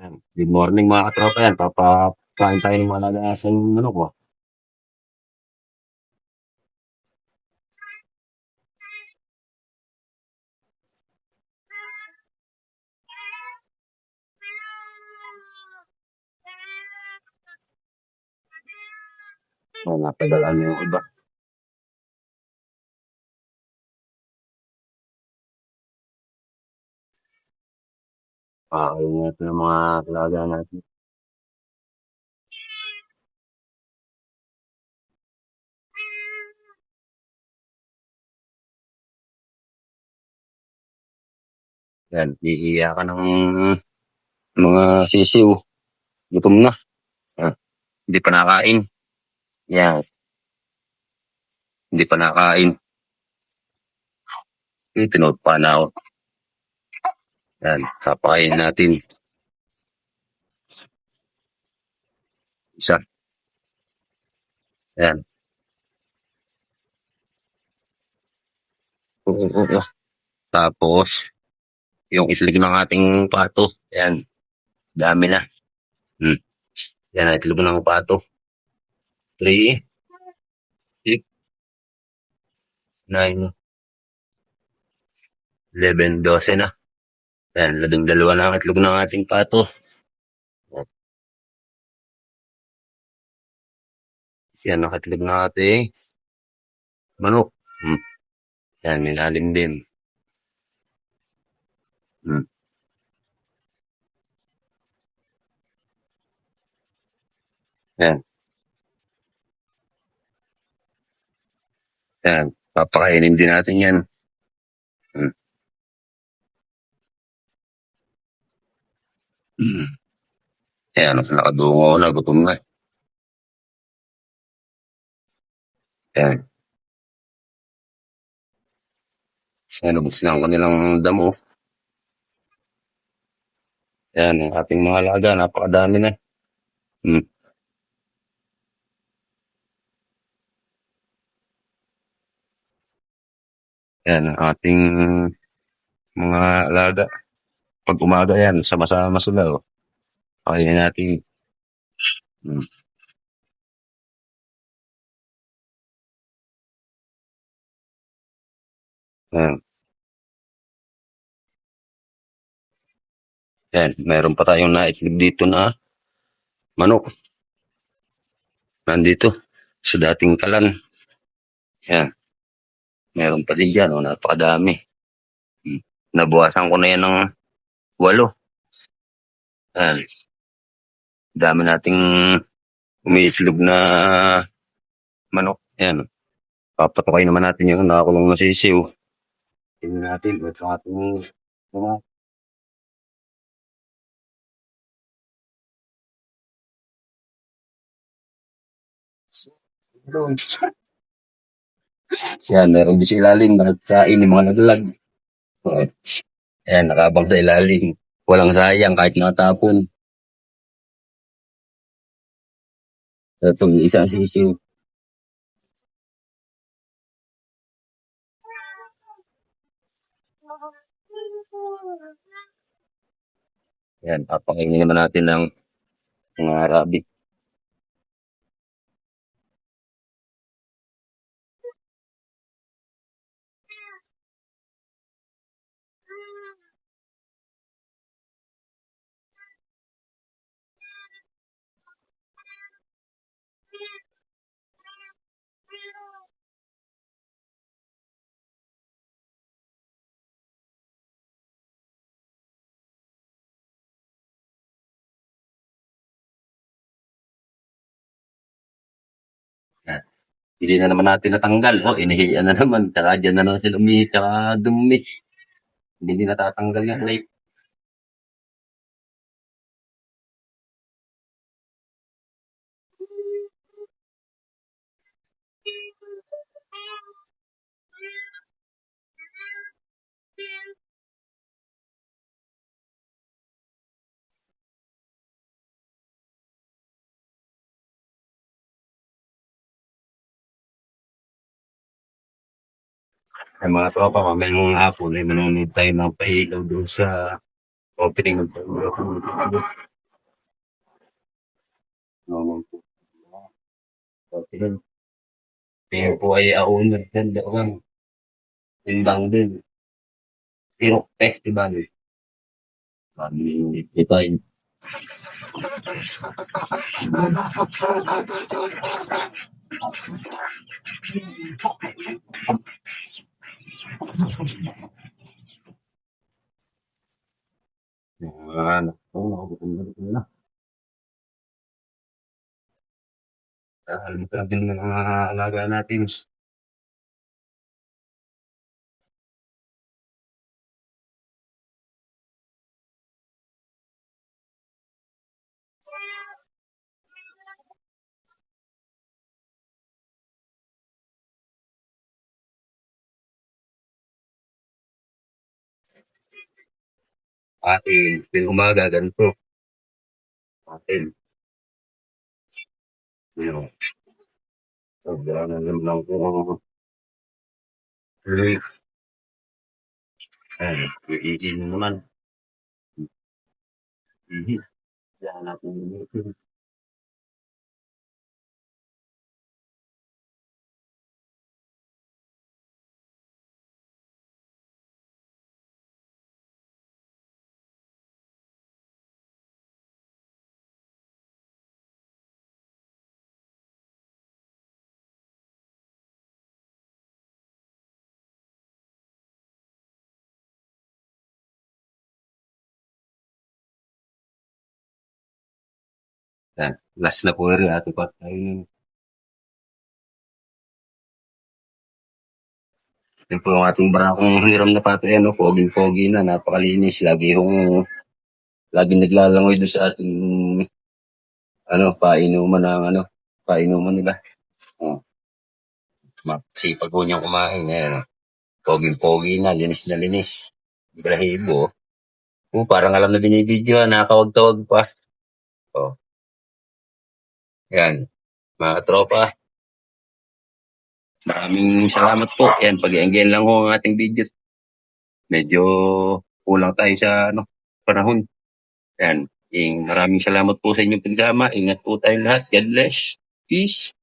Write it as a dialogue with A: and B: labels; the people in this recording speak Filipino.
A: Yan. Good morning mga katropa yan. Papakain tayo ng mga lalaking manok ba? O, napadala na yung iba. Pakain natin ng mga talaga natin. Yan, hihiya ka ng mga sisiw. Gutom na. Ah, hindi pa nakain. Yan, hindi pa nakain. Tinood pa na ako. Yan, papakain natin. Isa. Yan. Oo. Tapos, yung itlog ng ating pato. Yan, dami na. Yan, itlog ng pato. 3, 6, 9, 11, 12 na. Yan, 12 na ang itlog ng ating pato. Yan, nakatlog na ating manok. Yan, minalim din. Yan. Yan, papakainin din natin yan. Yan, nakadungo na, gutom na. Yan. Yan, ubos na ang kanilang damo. Yan, ang ating mga alaga, napakadami na. Yan, ang ating mga alaga. Pag umaga yan, sama-sama sila. Pakainin natin. Yan. Yan, mayroon pa tayong naitlog dito na manok. Nandito, sa dating kalan. Yan. Meron pa din dyan, napakadami. Nabuwasan ko na yan ng 8. Yan. Dami nating umiitlog na manok. Yan. Papatukay naman natin yung nakakulong na sisiw. Tingnan natin, ito ang ating mga doon. Yan, meron din sa ilalim. Nagkain yung mga naglag. Yan, nakabang sa ilalim. Walang sayang kahit natapon. Ito, yung isang sisiw. Yan, papakainin naman natin ng mga rabbit. Yan. Hindi na naman natin natanggal. Inihiyan na naman. Tsaka dyan na naman sila umihi. Tsaka dumi. Hindi natatanggal yan. Like, ay mga tropa, mamayang hapon ay manonood tayo ng pahilaw doon sa opening ng Okay din. Pero po ay ako nagdandawang timbang din. Pero festival. Kami ito ay anak ko, nakukutom na. Alam ko lang din ng mga alaga natin. Atin, tuwing umaga, ganito. Atin, yun. Pagdaanan naman lang po ang lyrics. Ayan, iiin naman. Mhm. Kaya natin yun. Yan, last na po rin ato pa tayo. Yan po ang ating barakong hiram na pato. Yan, no? Foging-fogy na, napakalinis. Lagi naglalangoy doon sa ating, painuman nila. Oh, sipag po niyang kumain. Yan, no? Foging-fogy na linis. Balahibo. Parang alam na binibidyo, nakakawag-tawag pa. Oh, yan, mga tropa. Maraming salamat po. Yan, pag-i-engage lang ko ang ating video. Medyo kulang tayo sa panahon. Yan. Maraming salamat po sa inyong pagsama. Ingat po tayo lahat. God bless. Peace.